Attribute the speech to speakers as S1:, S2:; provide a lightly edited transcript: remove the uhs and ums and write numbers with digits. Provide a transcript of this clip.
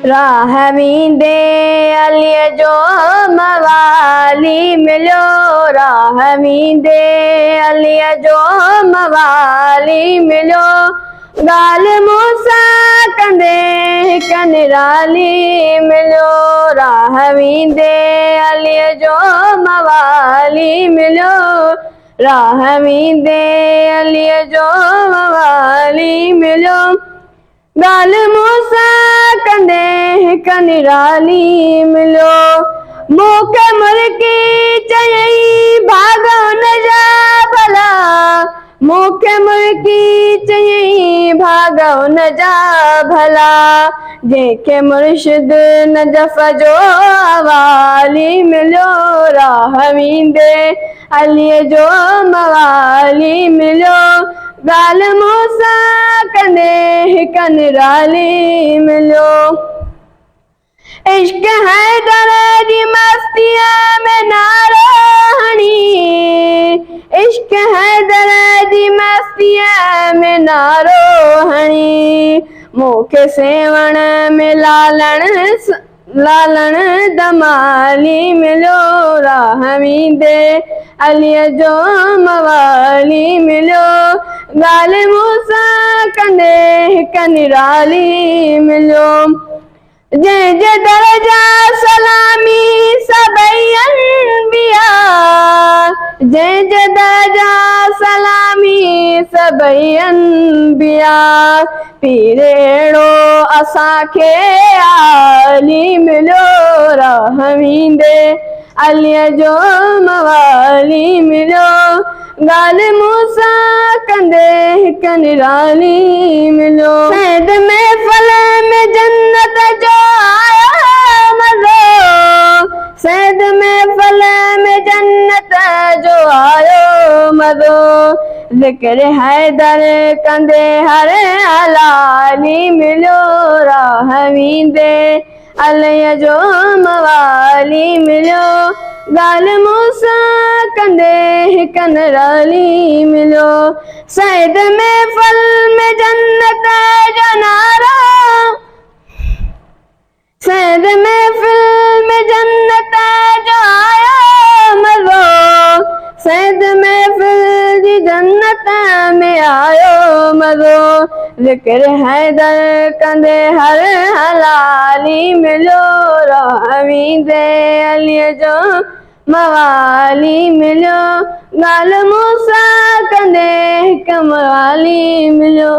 S1: राह वींदे अलीअ जो मवाली मिलियो, राह वींदे अलीअ जो मवाली मिलियो। ॻाल्हि मूंसां कंदे हिक निराली मिलियो, राह वींदे अलीअ जो मवाली मिलियो, राह वींदे अलीअ जो मवाली मिलियो। ॻाल्हि मूंसां कंदे हिक निराली मिलियो। मूंखे मुर्गी चयईं भाग हुन जा भला, मूंखे मुर्गी चयईं भाग हुन जा भला। जंहिंखे मुर्शिद नजफ़ जो हवाली मिलियो, राह वींदे अलीअ जो मवाली मिलियो। ॻाल्हि मूंसां कंदे हिक निराली मिलियो। इश्क हैदर जी मस्तीअ में नारो हणी, इश्क हैदर जी मस्तीअ में नारो हणी। मूंखे सेवण में लालण दमाली मिलियो, राह वींदे अलीअ जो मवाली मिलियो। ॻाल्हि मूंसां कंदे हिक निराली मिलियो। जंहिंजे दर जा सलामी सभई अंबिया, जंहिंजे दर जा सलामी सभई अंबिया। पीर अहिड़ो असांखे आली मिलियो, राह वींदे अलीअ जो मवाली मिलियो। ॻाल्हि मूंसां कंदे हिक निराली मिलियो। सैद महफ़िल में जन्नत जो आयो मज़ो, सैद महफ़िल में जन्नत जो आयो मज़ो। ज़िक्र हैदर कंदे हर हलाली मिलियो, राह वींदे अलीअ जो मवाली मिलियो। ॻाल्हि मूंसां कंदे हिक निराली मिलियो। सैद महफ़िल में जन्नत जो नारो, सैद महफ़िल में जन्नत जो आयो मज़ो, सैद महफ़िल जी जन्नत में आयो मज़ो। ज़िक्र हैदर कंदे हर हलाली मिलियो, राह वींदे अलीअ जो मवाली मिलियो। ॻाल्हि मूंसां कंदे हिक मवाली मिलियो।